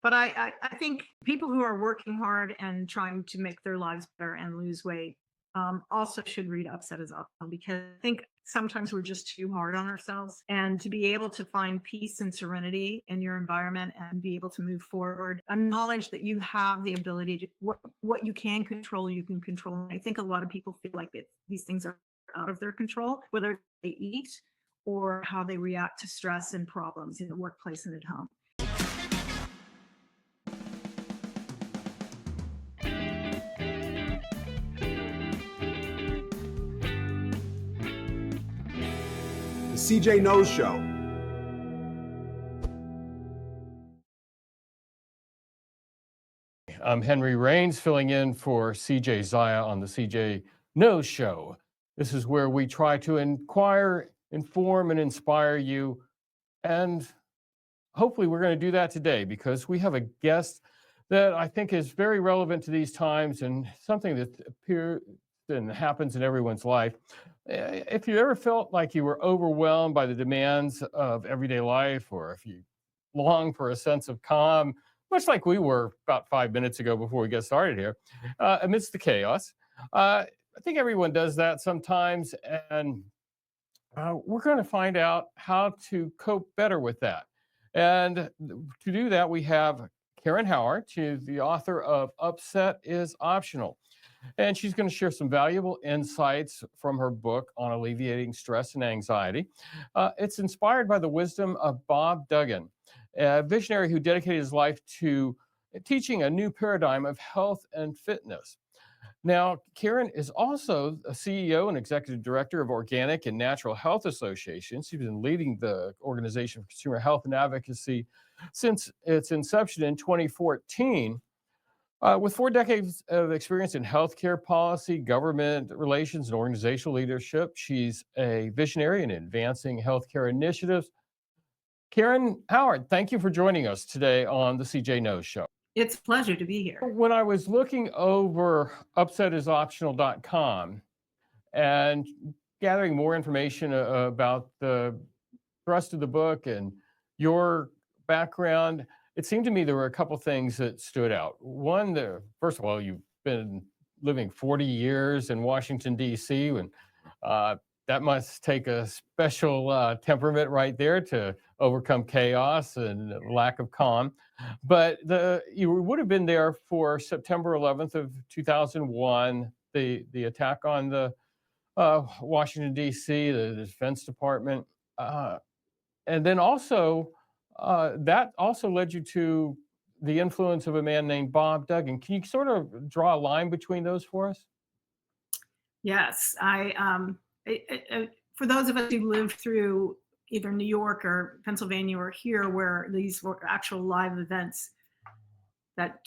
But I think people who are working hard and trying to make their lives better and lose weight also should read Upset is Optional, because I think sometimes we're just too hard on ourselves. And to be able to find peace and serenity in your environment and be able to move forward, acknowledge that you have the ability to what you can control, you can control. And I think a lot of people feel like these things are out of their control, whether they eat or how they react to stress and problems in the workplace and at home. The CJ Knows Show. I'm Henry Rains, filling in for CJ Zaya on the CJ Knows Show. This is where we try to inquire, inform, and inspire you. And hopefully we're going to do that today, because we have a guest that I think is very relevant to these times and something that appears and happens in everyone's life. If you ever felt like you were overwhelmed by the demands of everyday life, or if you long for a sense of calm, much like we were about 5 minutes ago before we get started here, amidst the chaos, I think everyone does that sometimes. And we're going to find out how to cope better with that. And to do that, we have Karen Howard. She's the author of Upset is Optional. And she's going to share some valuable insights from her book on alleviating stress and anxiety. It's inspired by the wisdom of Bob Duggan, a visionary who dedicated his life to teaching a new paradigm of health and fitness. Now, Karen is also a CEO and executive director of Organic and Natural Health Association. She's been leading the Organization for Consumer Health and Advocacy since its inception in 2014. With 4 decades of experience in healthcare policy, government relations, and organizational leadership, she's a visionary in advancing healthcare initiatives. Karen Howard, thank you for joining us today on the CJ Knows Show. It's a pleasure to be here. When I was looking over upsetisoptional.com and gathering more information about the thrust of the book and your background, it seemed to me there were a couple things that stood out. One, first of all, you've been living 40 years in Washington, D.C., and that must take a special temperament right there to overcome chaos and lack of calm. But you would have been there for September 11th of 2001, the attack on the Washington, D.C., the Defense Department. And then also, that also led you to the influence of a man named Bob Duggan. Can you sort of draw a line between those for us? Yes, for those of us who lived through either New York or Pennsylvania or here, where these were actual live events that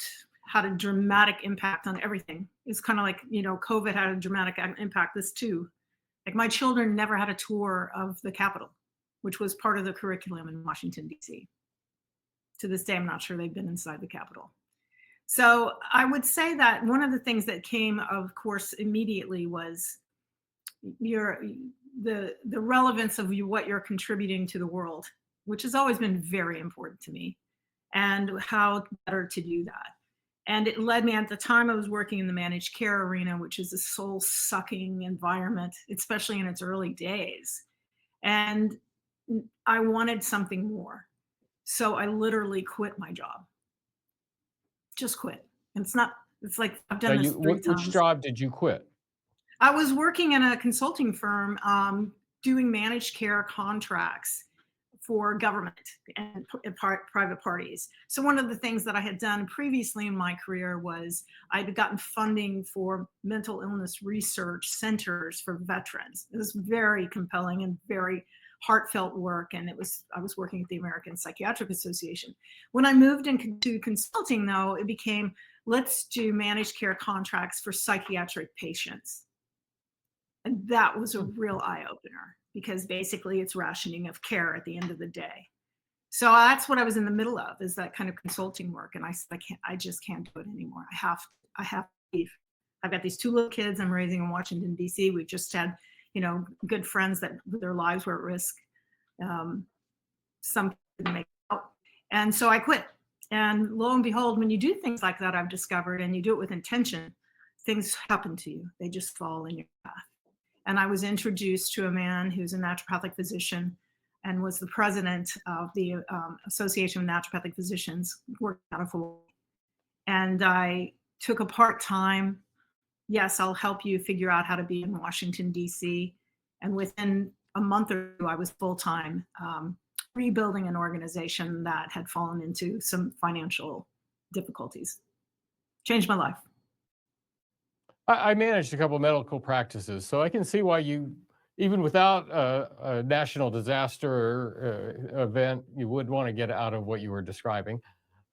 had a dramatic impact on everything. It's kind of like, COVID had a dramatic impact. This too. Like, my children never had a tour of the Capitol, which was part of the curriculum in Washington, D.C. To this day, I'm not sure they've been inside the Capitol. So I would say that one of the things that came, of course, immediately was the relevance of what you're contributing to the world, which has always been very important to me, and how better to do that. And it led me, at the time I was working in the managed care arena, which is a soul-sucking environment, especially in its early days. And I wanted something more. So I literally quit my job. Just quit. And it's like I've done this 3 times. Which job did you quit? I was working in a consulting firm doing managed care contracts for government and private parties. So one of the things that I had done previously in my career was I'd gotten funding for mental illness research centers for veterans. It was very compelling and very heartfelt work, and I was working at the American Psychiatric Association. When I moved into consulting, though, it became, let's do managed care contracts for psychiatric patients. And that was a real eye-opener, because basically it's rationing of care at the end of the day. So that's what I was in the middle of, is that kind of consulting work. And I said, I just can't do it anymore. I have to leave. I've got these 2 little kids I'm raising in Washington, D.C. We've just had, good friends that their lives were at risk. Some didn't make it out. And so I quit. And lo and behold, when you do things like that, I've discovered, and you do it with intention, things happen to you. They just fall in your path. And I was introduced to a man who's a naturopathic physician and was the president of the Association of Naturopathic Physicians, working out of Hawaii. And I took a part-time, yes, I'll help you figure out how to be in Washington, D.C. And within a month or two, I was full-time, rebuilding an organization that had fallen into some financial difficulties. Changed my life. I managed a couple of medical practices, so I can see why you, even without a national disaster event, you would want to get out of what you were describing.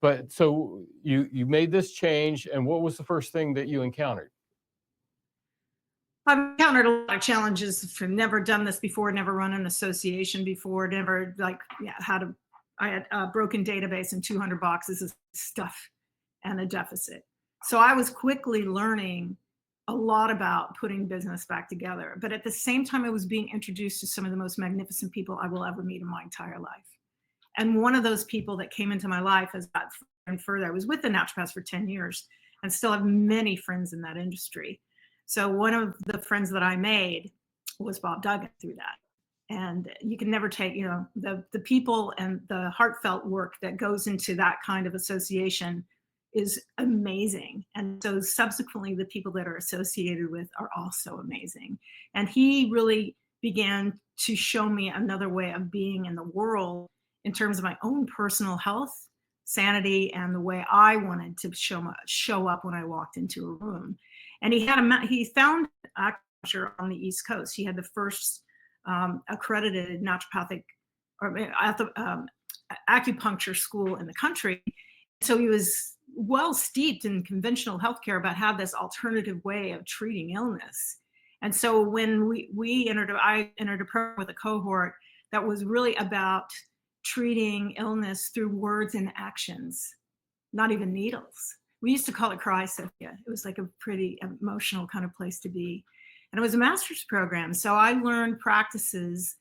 But so you made this change, and what was the first thing that you encountered? I've encountered a lot of challenges. I've never done this before, never run an association before, never I had a broken database and 200 boxes of stuff and a deficit. So I was quickly learning a lot about putting business back together. But at the same time, I was being introduced to some of the most magnificent people I will ever meet in my entire life. And one of those people that came into my life as I got further and further, I was with the naturopaths for 10 years and still have many friends in that industry. So one of the friends that I made was Bob Duggan through that. And you can never take, the people and the heartfelt work that goes into that kind of association is amazing. And so subsequently, the people that are associated with are also amazing. And he really began to show me another way of being in the world in terms of my own personal health, sanity, and the way I wanted to show up when I walked into a room. And he found acupuncture on the East Coast. He had the first accredited naturopathic or acupuncture school in the country. So he was well steeped in conventional healthcare, but had this alternative way of treating illness. And so when I entered a program with a cohort that was really about treating illness through words and actions, not even needles. We used to call it crysophia. It was like a pretty emotional kind of place to be. And it was a master's program. So I learned practices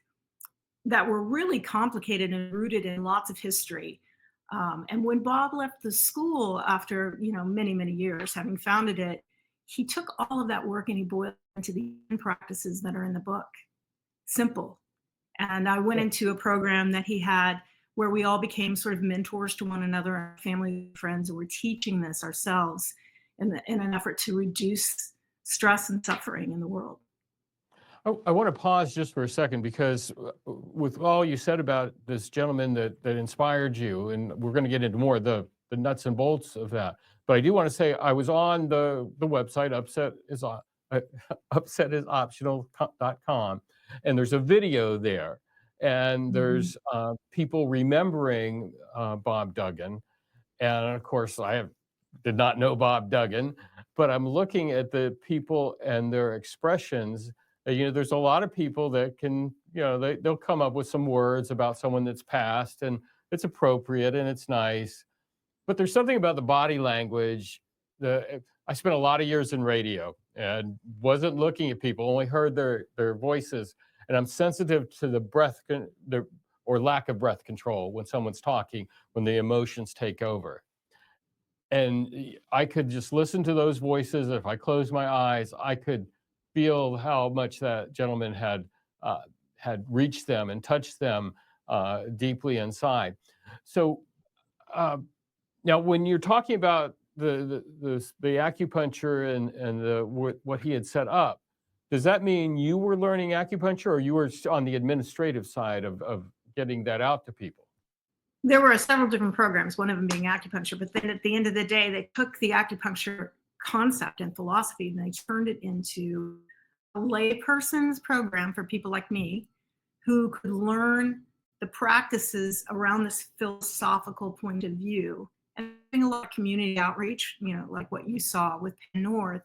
that were really complicated and rooted in lots of history. And when Bob left the school after, many, many years, having founded it, he took all of that work and he boiled it into the practices that are in the book. Simple. And I went into a program that he had where we all became sort of mentors to one another, our family friends, and we're teaching this ourselves in an effort to reduce stress and suffering in the world. I want to pause just for a second, because with all you said about this gentleman that inspired you, and we're going to get into more of the nuts and bolts of that. But I do want to say I was on the website upsetisoptional.com, and there's a video there, and there's people remembering Bob Duggan. And of course, did not know Bob Duggan, but I'm looking at the people and their expressions. There's a lot of people that can, they'll come up with some words about someone that's passed, and it's appropriate and it's nice. But there's something about the body language. I spent a lot of years in radio and wasn't looking at people, only heard their voices. And I'm sensitive to the breath or lack of breath control when someone's talking, when the emotions take over. And I could just listen to those voices. If I closed my eyes, I could feel how much that gentleman had reached them and touched them deeply inside. So now, when you're talking about the acupuncture and what he had set up, does that mean you were learning acupuncture, or you were on the administrative side of getting that out to people? There were several different programs, one of them being acupuncture, but then at the end of the day, they took the acupuncture concept and philosophy and they turned it into a layperson's program for people like me who could learn the practices around this philosophical point of view, and doing a lot of community outreach, like what you saw with Penn North.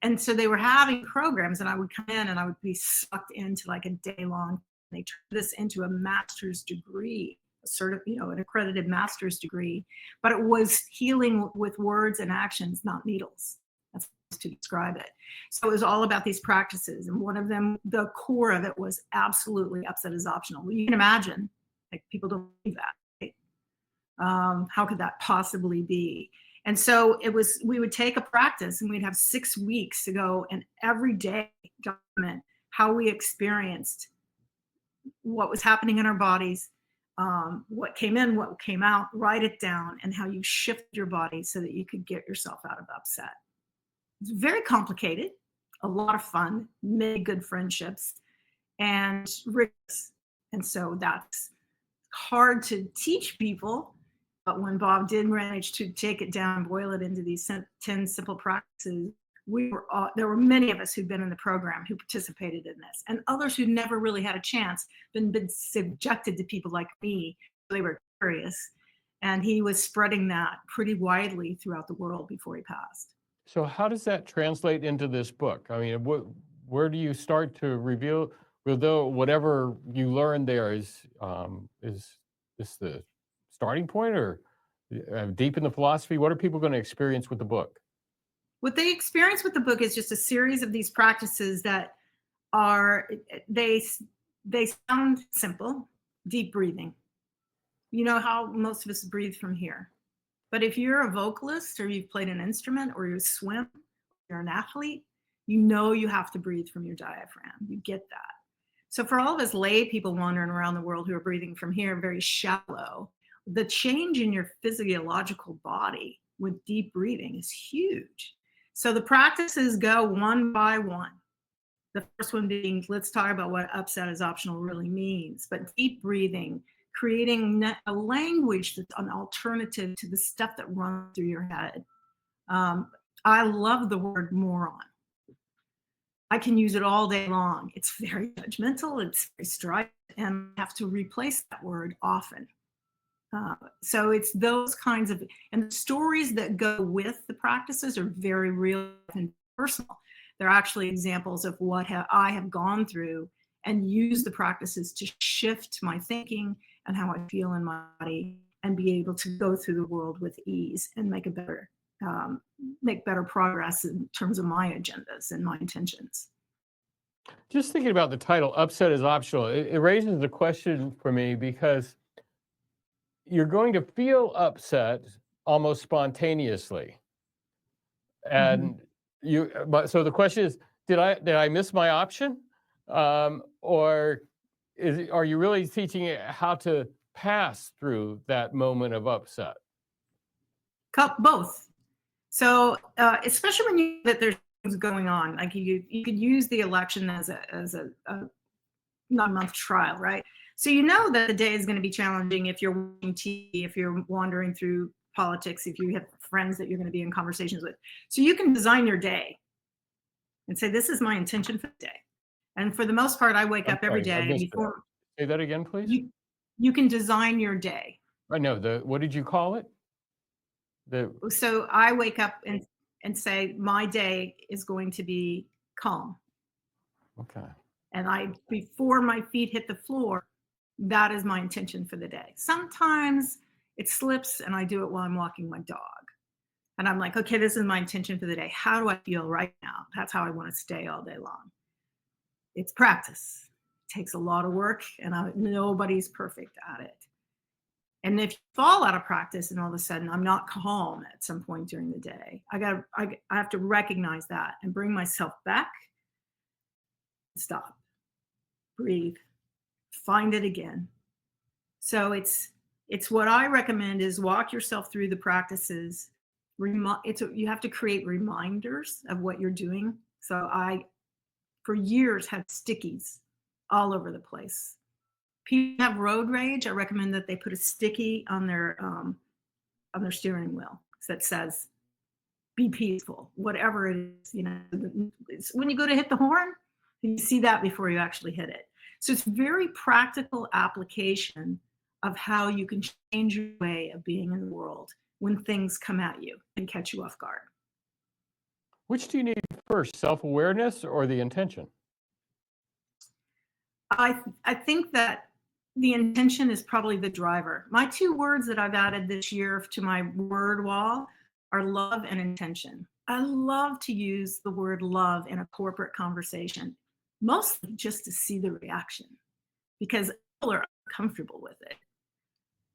And so they were having programs, and I would come in and I would be sucked into like a day long. They turned this into a master's degree, an accredited master's degree, but it was healing with words and actions, not needles. That's to describe it. So it was all about these practices. And one of them, the core of it was absolutely upset is optional. Well, you can imagine, like, people don't believe that. Right? How could that possibly be? And so we would take a practice and we'd have 6 weeks to go and every day document how we experienced what was happening in our bodies, what came in, what came out, write it down, and how you shift your body so that you could get yourself out of upset. It's very complicated, a lot of fun, many good friendships, and rigorous. And so that's hard to teach people. But when Bob did manage to take it down, boil it into these 10 simple practices, there were many of us who'd been in the program who participated in this, and others who never really had a chance, been subjected to people like me. They were curious, and he was spreading that pretty widely throughout the world before he passed. So how does that translate into this book? I mean, where do you start to reveal, although whatever you learned there is this the starting point, or deep in the philosophy? What are people going to experience with the book? What they experience with the book is just a series of these practices that they sound simple. Deep breathing. You know how most of us breathe from here. But if you're a vocalist, or you've played an instrument, or you swim, you're an athlete, you know you have to breathe from your diaphragm. You get that. So for all of us lay people wandering around the world who are breathing from here very shallow, the change in your physiological body with deep breathing is huge. So the practices go one by one. The first one being, let's talk about what upset is optional really means. But deep breathing, creating a language that's an alternative to the stuff that runs through your head. I love the word moron. I can use it all day long. It's very judgmental, it's very strident, and I have to replace that word often. So it's those kinds of, and the stories that go with the practices are very real and personal. They're actually examples of what I have gone through and use the practices to shift my thinking and how I feel in my body, and be able to go through the world with ease and make better progress in terms of my agendas and my intentions. Just thinking about the title, Upset is Optional, it raises the question for me, because you're going to feel upset almost spontaneously. And so the question is, did I miss my option? Or are you really teaching it how to pass through that moment of upset? Both. So especially when that there's things going on, like you could use the election as a 9-month trial, right? So you know that the day is going to be challenging if you're watching TV, if you're wandering through politics, if you have friends that you're going to be in conversations with. So you can design your day and say, this is my intention for the day. And for the most part, I wake up every day. And before, say that again, please. You can design your day. I know. What did you call it? So I wake up and say, my day is going to be calm. Okay. And before my feet hit the floor, that is my intention for the day. Sometimes it slips and I do it while I'm walking my dog. And I'm like, okay, this is my intention for the day. How do I feel right now? That's how I want to stay all day long. It's practice. It takes a lot of work, and nobody's perfect at it. And if you fall out of practice and all of a sudden I'm not calm at some point during the day, I have to recognize that and bring myself back. Stop, breathe, find it again. So it's what I recommend is walk yourself through the practices. You have to create reminders of what you're doing. So I, for years, had stickies all over the place. People have road rage. I recommend that they put a sticky on their steering wheel that says, "Be peaceful," whatever it is. You know, when you go to hit the horn, you see that before you actually hit it. So it's very practical application of how you can change your way of being in the world when things come at you and catch you off guard. Which do you need first, self-awareness or the intention? I think that the intention is probably the driver. My 2 words that I've added this year to my word wall are love and intention. I love to use the word love in a corporate conversation, mostly just to see the reaction, because people are uncomfortable with it.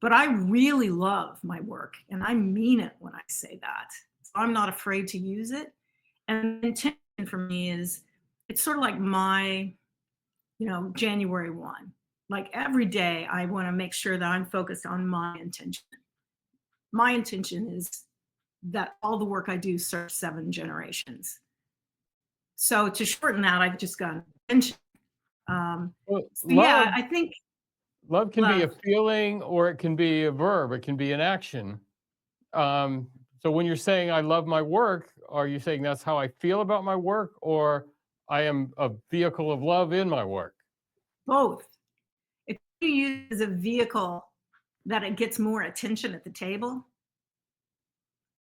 but I really love my work, and I mean it when I say that. So I'm not afraid to use it. And intention for me is it's sort of like my, January 1. Like every day, I want to make sure that I'm focused on my intention. My intention is that all the work I do serves 7 generations. So to shorten that, I've just got intention. Well, So yeah, I think love can be a love, feeling or it can be a verb. It can be an action. So when you're saying I love my work, are you saying that's how I feel about my work, or I am a vehicle of love in my work? both. If you use it as a vehicle that it gets more attention at the table,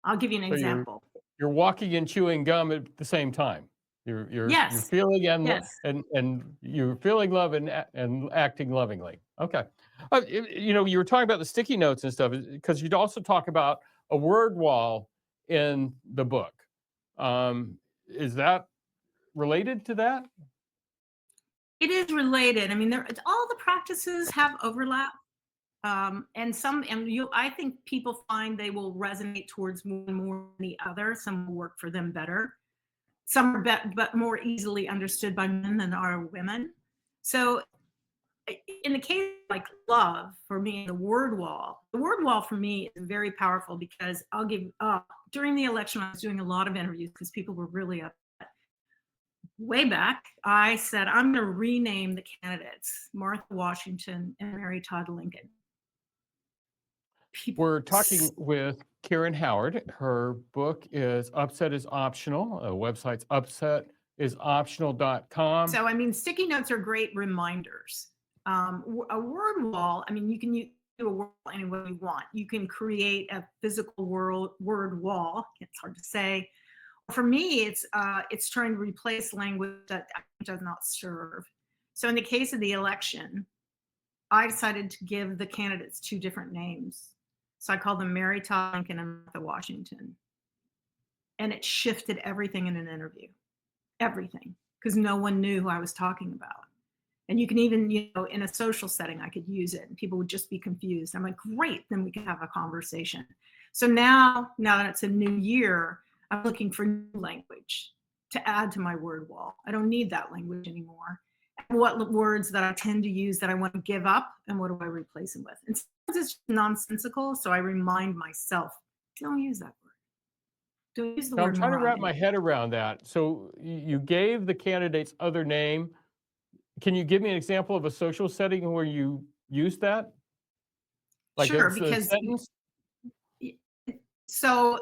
I'll give you an So example. you're walking and chewing gum at the same time. You're Yes, feeling yes. and you're feeling love and acting lovingly. Okay. You were talking about the sticky notes and stuff because you'd also talk about a word wall in the book. Is that related to that? It is related. I mean, all the practices have overlap. I think people find they will resonate towards one more than the other. Some will work for them better. Some are but more easily understood by men than are women. So in the case of, like, love for me, the word wall for me is very powerful because I'll give during the election, I was doing a lot of interviews because people were really upset. Way back, I said, I'm going to rename the candidates Martha Washington and Mary Todd Lincoln. People, We're talking with Karen Howard. Her book is Upset is Optional. The website's upsetisoptional.com. so I mean, sticky notes are great reminders. A word wall, I mean, you can do a word wall any way you want. You can create a physical word wall. It's hard to say. For me, it's trying to replace language that does not serve. So in the case of the election, I decided to give the candidates 2 different names. So I called them Mary Todd Lincoln and Martha Washington. And it shifted everything in an interview. Everything. Because no one knew who I was talking about. And you can even, in a social setting, I could use it and people would just be confused. I'm like, great, then we can have a conversation. So now that it's a new year, I'm looking for new language to add to my word wall. I don't need that language anymore. What words that I tend to use that I want to give up, and what do I replace them with? And sometimes it's nonsensical, so I remind myself, don't use that word. Don't use the Now, I'm word trying to wrap my morality. head around that. So you gave the candidate's other name. Can you give me an example of a social setting where you use that? Like Sure, it's a because sentence? so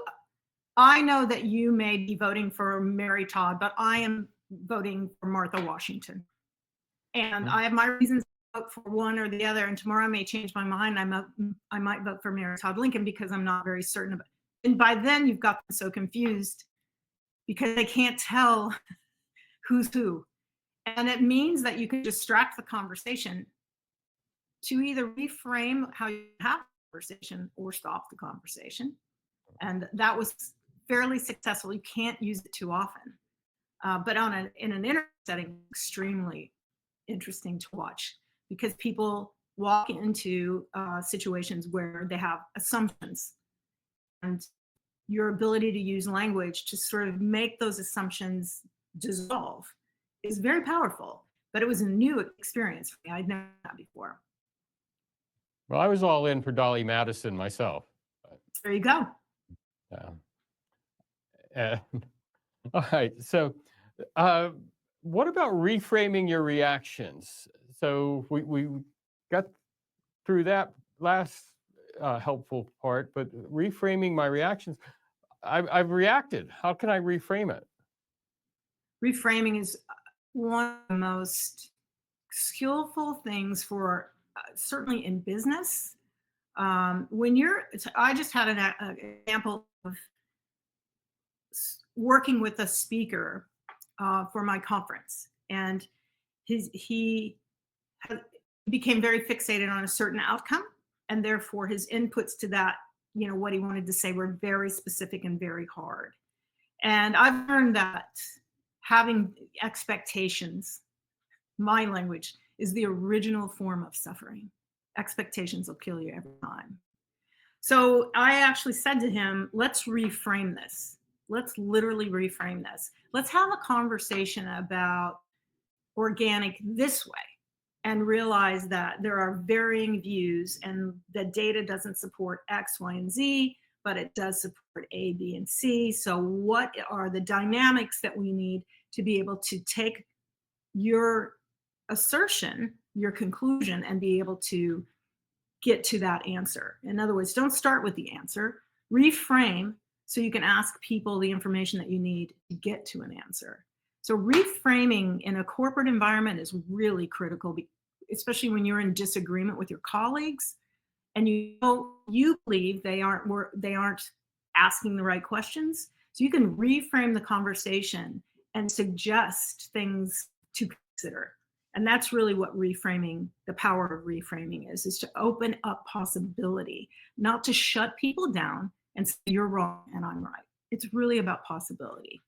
I know that you may be voting for Mary Todd, but I am voting for Martha Washington. And Mhm. I have my reasons to vote for one or the other. And tomorrow I may change my mind. I might vote for Mary Todd Lincoln because I'm not very certain of it. And by then you've got them so confused because they can't tell who's who. And it means that you can distract the conversation to either reframe how you have the conversation or stop the conversation. And that was fairly successful. You can't use it too often. But in an internet setting, extremely interesting to watch because people walk into situations where they have assumptions, and your ability to use language to sort of make those assumptions dissolve is very powerful. But it was a new experience for me. I'd never done that before. Well, I was all in for Dolly Madison myself. There you go. Um, and, all right. So, uh, what about reframing your reactions? So we got through that last helpful part, but reframing my reactions, I've reacted. How can I reframe it? Reframing is one of the most skillful things for certainly in business. I just had an example of working with a speaker for my conference, and he became very fixated on a certain outcome, and therefore his inputs to that, what he wanted to say, were very specific and very hard. And I've learned that having expectations, my language, is the original form of suffering. Expectations will kill you every time. So I actually said to him, let's reframe this. Let's literally reframe this. Let's have a conversation about organic this way and realize that there are varying views and the data doesn't support X, Y, and Z, but it does support A, B, and C. So, what are the dynamics that we need to be able to take your assertion, your conclusion, and be able to get to that answer? In other words, don't start with the answer, reframe so you can ask people the information that you need to get to an answer. So reframing in a corporate environment is really critical, especially when you're in disagreement with your colleagues and you believe they aren't asking the right questions. So you can reframe the conversation and suggest things to consider. And that's really what reframing, the power of reframing is to open up possibility, not to shut people down and say you're wrong and I'm right. It's really about possibility.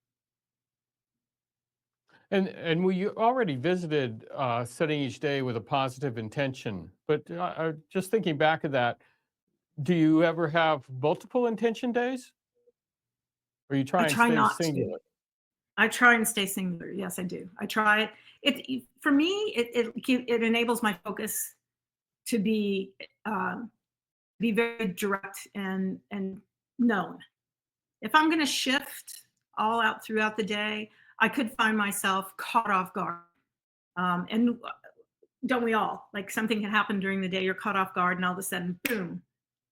And we already visited setting each day with a positive intention, but just thinking back of that, do you ever have multiple intention days? Or you I try and try stay not to. singular? I try and stay singular. Yes, I do. I try it. For me, it enables my focus to be very direct and known. If I'm going to shift all out throughout the day, I could find myself caught off guard. And don't we all? Like something can happen during the day, you're caught off guard, and all of a sudden, boom,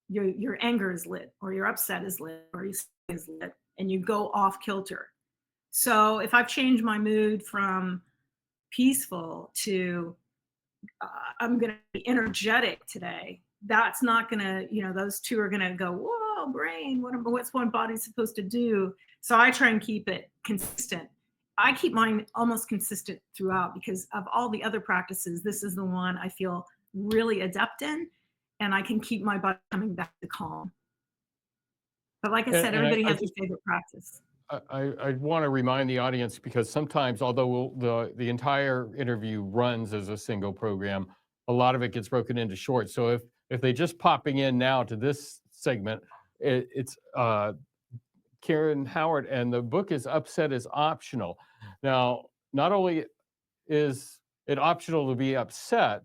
your anger is lit, or your upset is lit, or your is lit, and you go off kilter. So if I've changed my mood from peaceful to I'm going to be energetic today, that's not going to, those two are going to go, whoa, brain, what's one body supposed to do? So I try and keep it consistent. I keep mine almost consistent throughout because of all the other practices. This is the one I feel really adept in, and I can keep my body coming back to calm. But like I said, And everybody I has just their favorite practice. I want to remind the audience because sometimes, although the entire interview runs as a single program, a lot of it gets broken into short. So if they just popping in now to this segment, it's Karen Howard, and the book is Upset is Optional. Now, not only is it optional to be upset,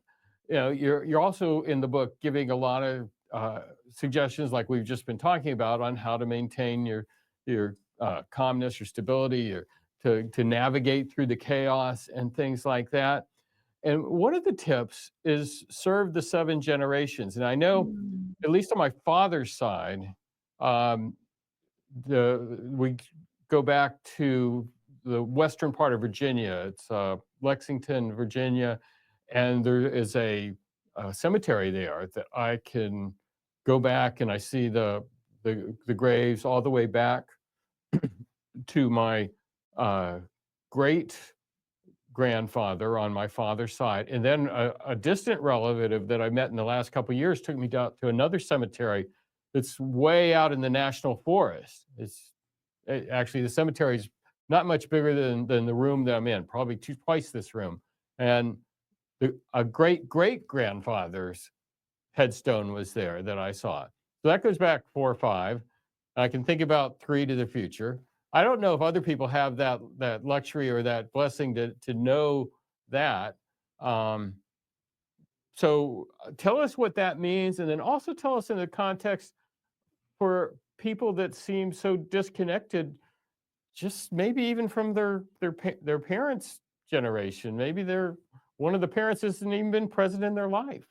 you're also in the book giving a lot of suggestions, like we've just been talking about, on how to maintain your calmness, your stability, to navigate through the chaos and things like that. And one of the tips is serve the 7 generations. And I know, Mm. at least on my father's side, um, we go back to the western part of Virginia. It's Lexington, Virginia, and there is a cemetery there that I can go back and I see the graves all the way back to my great grandfather on my father's side, and then a distant relative that I met in the last couple of years took me down to another cemetery that's way out in the national forest. Actually, the cemetery is not much bigger than the room that I'm in, probably twice this room, and a great great grandfather's headstone was there that I saw. So that goes back 4 or 5. I can think about 3 to the future. I don't know if other people have that luxury or that blessing to know that. Um, so tell us what that means, and then also tell us in the context for people that seem so disconnected, just maybe even from their parents' generation. Maybe one of the parents hasn't even been present in their life.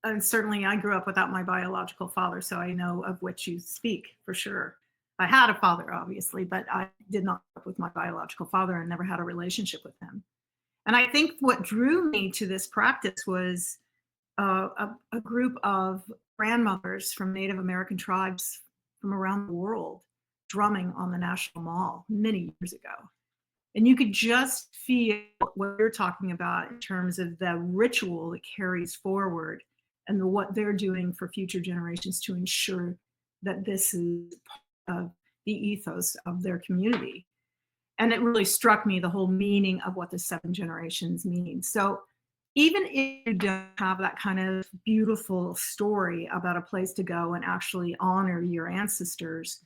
And certainly I grew up without my biological father, so I know of which you speak for sure. I had a father, obviously, but I did not grow up with my biological father and never had a relationship with him. And I think what drew me to this practice was a group of grandmothers from Native American tribes from around the world drumming on the National Mall many years ago. And you could just feel what you're talking about in terms of the ritual that carries forward and what they're doing for future generations to ensure that this is part of the ethos of their community. And it really struck me, the whole meaning of what the 7 generations means. So even if you don't have that kind of beautiful story about a place to go and actually honor your ancestors,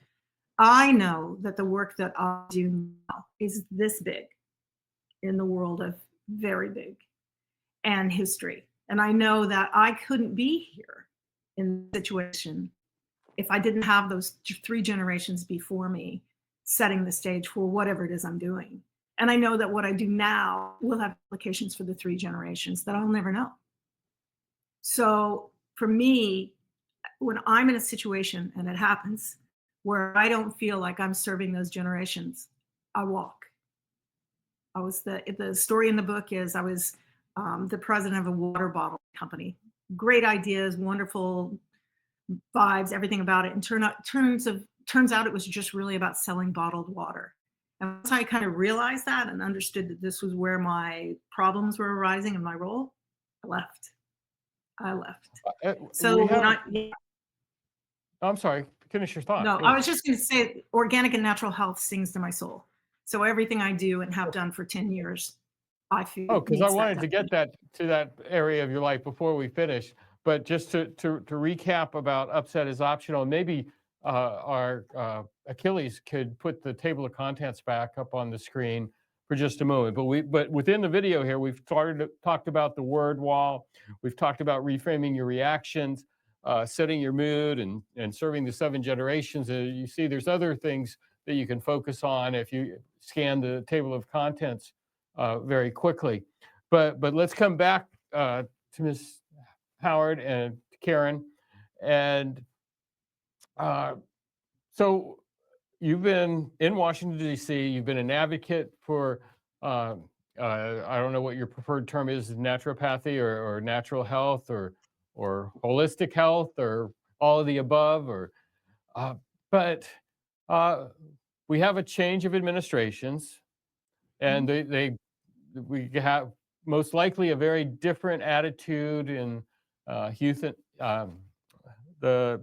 I know that the work that I do now is this big in the world of very big and history. And I know that I couldn't be here in the situation if I didn't have those three generations before me setting the stage for whatever it is I'm doing. And I know that what I do now will have implications for the three generations that I'll never know. So for me, when I'm in a situation and it happens where I don't feel like I'm serving those generations, I walk. I was the story in the book is I was the president of a water bottle company. Great ideas, wonderful vibes, everything about it. And turns out it was just really about selling bottled water. And once I kind of realized that and understood that this was where my problems were arising in my role, I left. I left. So We when have, yeah, I'm sorry, finish your thought, no, I please. was just going to say organic and natural health sings to my soul. So everything I do and have done for 10 years, I Oh, feel because I meets that wanted to definition. get that to that area of your life before we finish. But just to recap about upset is optional, maybe our Achilles could put the table of contents back up on the screen for just a moment. But within the video here, we've talked about the word wall. We've talked about reframing your reactions, setting your mood, and serving the seven generations. You see, there's other things that you can focus on if you scan the table of contents very quickly. But let's come back to Ms. Howard and Karen. And uh, so you've been in Washington, D.C., you've been an advocate for, I don't know what your preferred term is, naturopathy or natural health or holistic health or all of the above, or but uh, we have a change of administrations, and Mhm. we have most likely a very different attitude in youth, the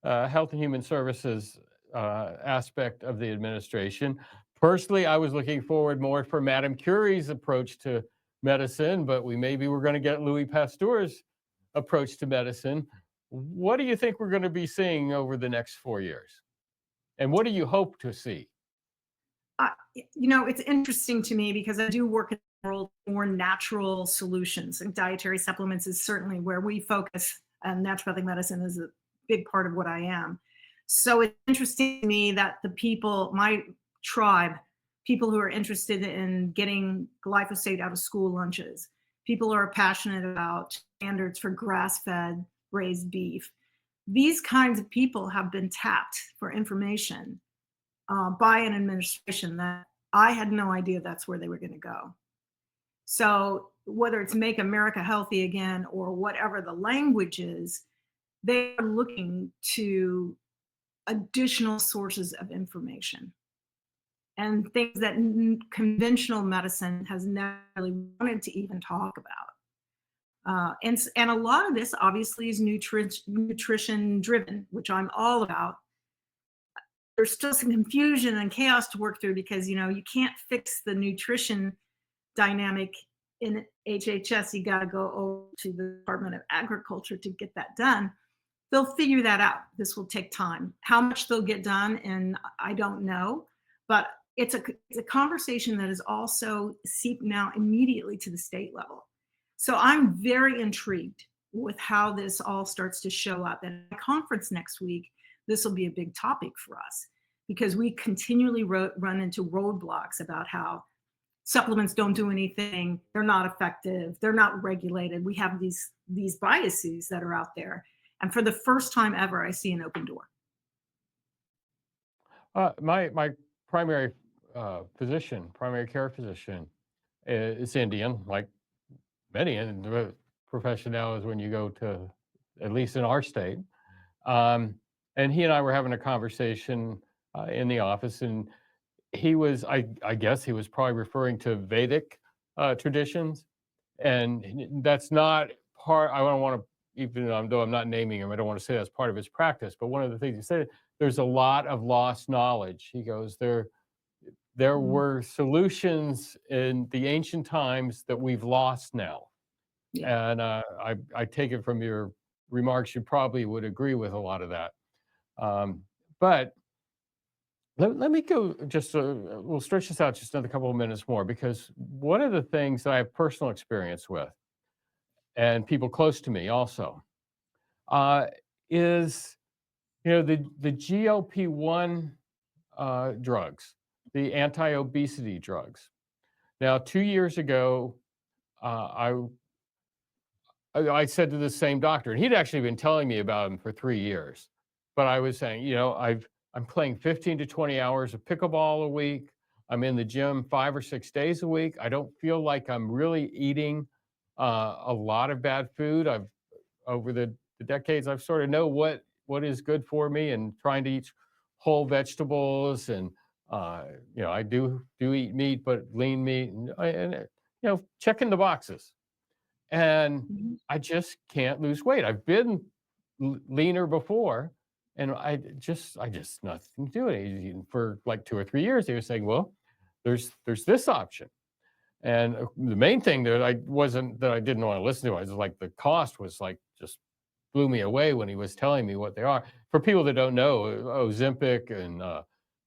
Health and Human Services aspect of the administration. Personally, I was looking forward more for Madame Curie's approach to medicine, but maybe we're going to get Louis Pasteur's approach to medicine. What do you think we're going to be seeing over the next 4 years? And what do you hope to see? It's interesting to me because I do work in the world of more natural solutions, and dietary supplements is certainly where we focus. And naturopathic medicine is a big part of what I am. So it's interesting to me that the people, my tribe, people who are interested in getting glyphosate out of school lunches, people who are passionate about standards for grass-fed raised beef, these kinds of people have been tapped for information by an administration that I had no idea that's where they were going to go. So whether it's make America healthy again or whatever the language is, they are looking to additional sources of information and things that conventional medicine has never really wanted to even talk about. And a lot of this obviously is nutrition driven, which I'm all about. There's still some confusion and chaos to work through because you can't fix the nutrition dynamic in HHS. You got to go over to the Department of Agriculture to get that done. They'll figure that out. This will take time. How much they'll get done, and I don't know, but it's a conversation that is also seeped now immediately to the state level. So I'm very intrigued with how this all starts to show up. And at a conference next week, this will be a big topic for us because we continually run into roadblocks about how supplements don't do anything, they're not effective, they're not regulated. We have these biases that are out there. And for the first time ever, I see an open door. My primary primary care physician, is Indian, like many in the profession now is when you go to, at least in our state. Um, and he and I were having a conversation in the office, and I guess he was probably referring to Vedic traditions. And that's not part, I don't want to, even though I'm not naming him, I don't want to say that's part of his practice. But one of the things he said, there's a lot of lost knowledge. He goes, there Mm. were solutions in the ancient times that we've lost now. Yeah. And I take it from your remarks, you probably would agree with a lot of that. But let me go just, we'll stretch this out just another couple of minutes more, because one of the things that I have personal experience with, and people close to me also, uh, is, the GLP-1 drugs, the anti-obesity drugs. Now, 2 years ago, uh, I said to the same doctor, and he'd actually been telling me about him for 3 years. But I was saying, I'm playing 15 to 20 hours of pickleball a week. I'm in the gym 5 or 6 days a week. I don't feel like I'm really eating a lot of bad food. I've over the decades, I've sort of know what is good for me, and trying to eat whole vegetables, and I do eat meat, but lean meat, and checking the boxes. And Mhm. I just can't lose weight. I've been leaner before, and I just nothing to do it. And for like 2 or 3 years, they were saying, "Well, there's this option." And the main thing that I didn't want to listen to, I was like, the cost was like just blew me away when he was telling me what they are. For people that don't know, Ozempic and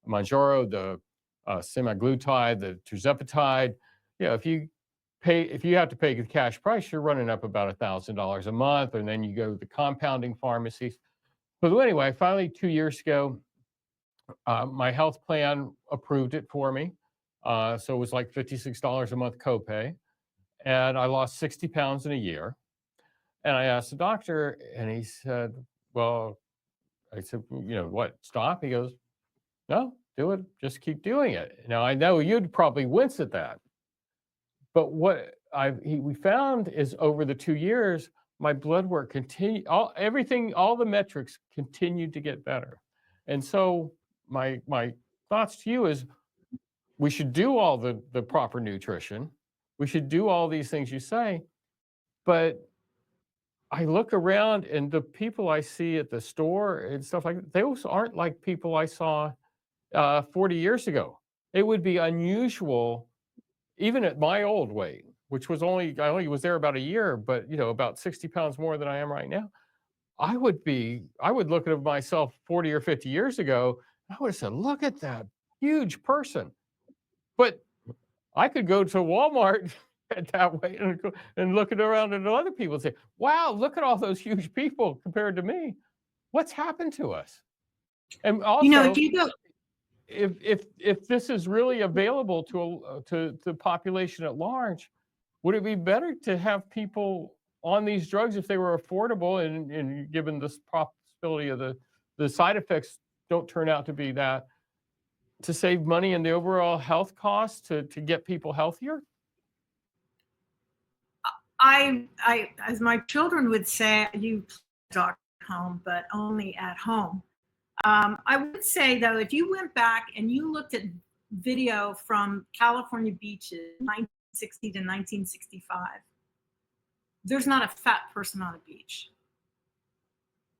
Mounjaro, the semaglutide, the tirzepatide. If you have to pay the cash price, you're running up about $1,000 a month, and then you go to the compounding pharmacies. But anyway, finally 2 years ago, my health plan approved it for me. So it was like $56 a month copay, and I lost 60 pounds in a year. And I asked the doctor, and he said, "Well," I said, "What? Stop?" He goes, "No, do it. Just keep doing it." Now I know you'd probably wince at that, but we found is over the 2 years, my blood work continued, all the metrics continued to get better. And so my thoughts to you is, we should do all the proper nutrition. We should do all these things you say, but I look around, and the people I see at the store and stuff like that, those aren't like people I saw 40 years ago. It would be unusual, even at my old weight, which I only was there about a year, but about 60 pounds more than I am right now. I would look at myself 40 or 50 years ago. I would have said, "Look at that huge person." But I could go to Walmart at that way, and looking around at other people and say, "Wow, look at all those huge people compared to me. What's happened to us?" And If also, you go, if this is really available to the population at large, would it be better to have people on these drugs, if they were affordable, and given this possibility of the side effects don't turn out to be that, to save money in the overall health costs, to get people healthier? as my children would say, you doctor at home, but only at home. I would say though, if you went back and you looked at video from California beaches, 1960 to 1965, there's not a fat person on a beach.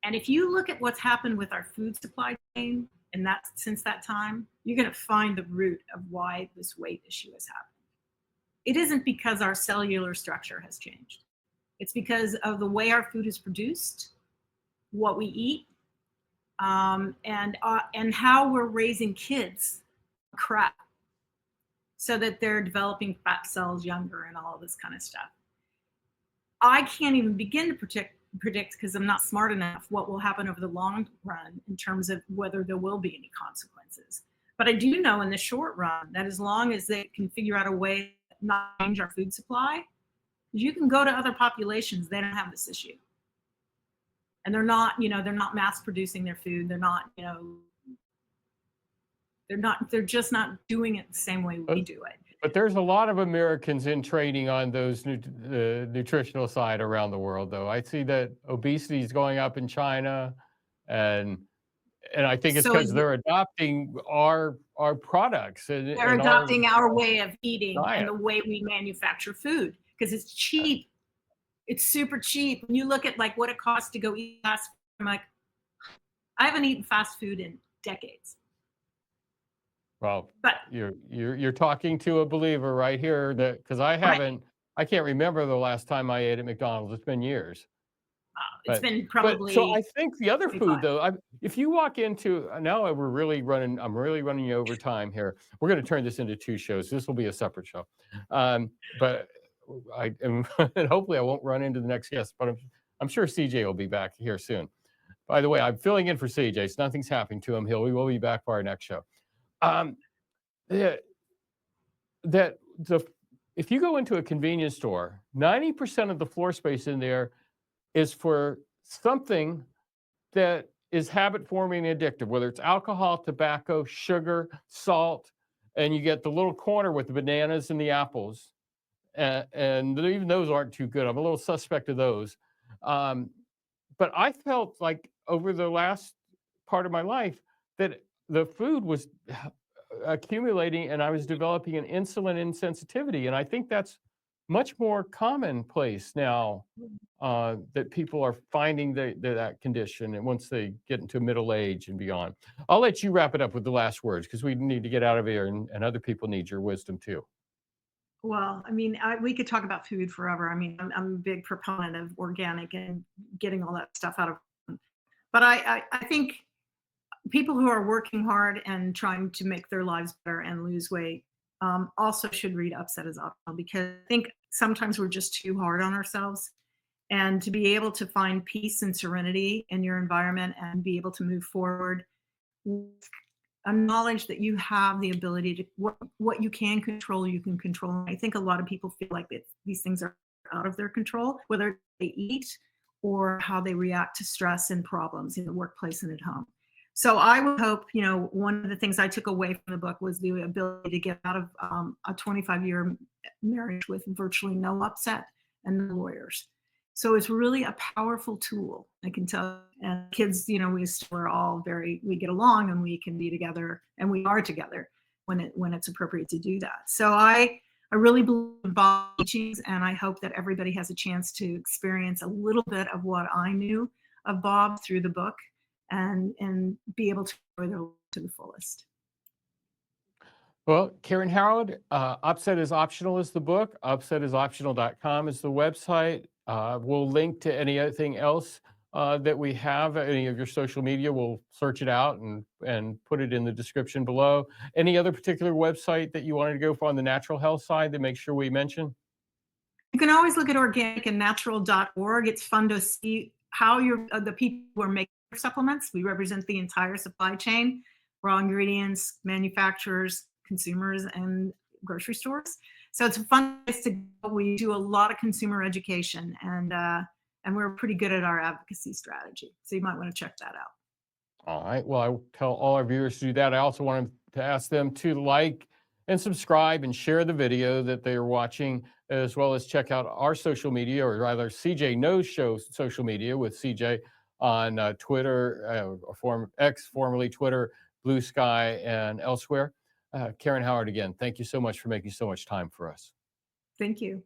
And if you look at what's happened with our food supply chain, and that's since that time, you're going to find the root of why this weight issue has happened. It isn't because our cellular structure has changed. It's because of the way our food is produced, what we eat, and how we're raising kids crap, so that they're developing fat cells younger and all of this kind of stuff. I can't even begin to predict because I'm not smart enough what will happen over the long run in terms of whether there will be any consequences. But I do know in the short run that as long as they can figure out a way to not change our food supply, you can go to other populations, they don't have this issue. And they're not mass producing their food. They're just not doing it the same way we do it. But there's a lot of Americans in training on those nutritional side around the world, though. I see that obesity is going up in China, and I think it's So because they're adopting our products they're and our adopting our way of eating and diet. the way we manufacture food because it's cheap. It's super cheap. When you look at like what it costs to go eat fast food, I'm like, I haven't eaten fast food in decades. Well, But you're talking to a believer right here, that because right, I can't remember the last time I ate at McDonald's. It's been years. it's been But so I probably think the other 25. food though, if you walk into now I'm really running you over time here. We're going to turn this into 2 shows. This will be a separate show. But I am, and hopefully I won't run into the next guest, but I'm sure CJ will be back here soon. By the way, I'm filling in for CJ. So nothing's happening to him. We will be back for our next show. Um, the, that the if you go into a convenience store, 90% of the floor space in there is for something that is habit forming and addictive, whether it's alcohol, tobacco, sugar, salt, and you get the little corner with the bananas and the apples. And even those aren't too good. I'm a little suspect of those. Um, but I felt like over the last part of my life that the food was accumulating and I was developing an insulin insensitivity. And I think that's much more commonplace now, that people are finding that condition and once they get into middle age and beyond. I'll let you wrap it up with the last words because we need to get out of here and other people need your wisdom too. Well, I mean, we could talk about food forever. I mean, I'm a big proponent of organic and getting all that stuff out of. But I think people who are working hard and trying to make their lives better and lose weight also should read Upset is Optional, because I think sometimes we're just too hard on ourselves. And to be able to find peace and serenity in your environment and be able to move forward with a knowledge that you have the ability to what you can control, you can control. I think a lot of people feel like these things are out of their control, whether they eat or how they react to stress and problems in the workplace and at home. So I would hope, one of the things I took away from the book was the ability to get out of a 25-year marriage with virtually no upset and no lawyers. So it's really a powerful tool, I can tell. And kids, we still are all we get along and we can be together, and we are together when it's appropriate to do that. So I really believe in Bob teachings, and I hope that everybody has a chance to experience a little bit of what I knew of Bob through the book and be able to enjoy their life to the fullest. Well, Karen Howard, Upset is Optional is the book. Upsetisoptional.com is the website. We'll link to anything else that we have, any of your social media. We'll search it out and put it in the description below. Any other particular website that you wanted to go for on the natural health side to make sure we mention? You can always look at organicandnatural.org. It's fun to see how the people who are making supplements. We represent the entire supply chain, raw ingredients, manufacturers, consumers, and grocery stores. So it's a fun place to go. We do a lot of consumer education, and we're pretty good at our advocacy strategy. So you might want to check that out. All right. Well, I will tell all our viewers to do that. I also wanted to ask them to like and subscribe and share the video that they are watching, as well as check out our social media, or rather CJ Knows Show social media with CJ on Twitter, X, formerly Twitter, Blue Sky, and elsewhere. Karen Howard, again, thank you so much for making so much time for us. Thank you.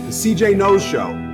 The CJ Knows Show.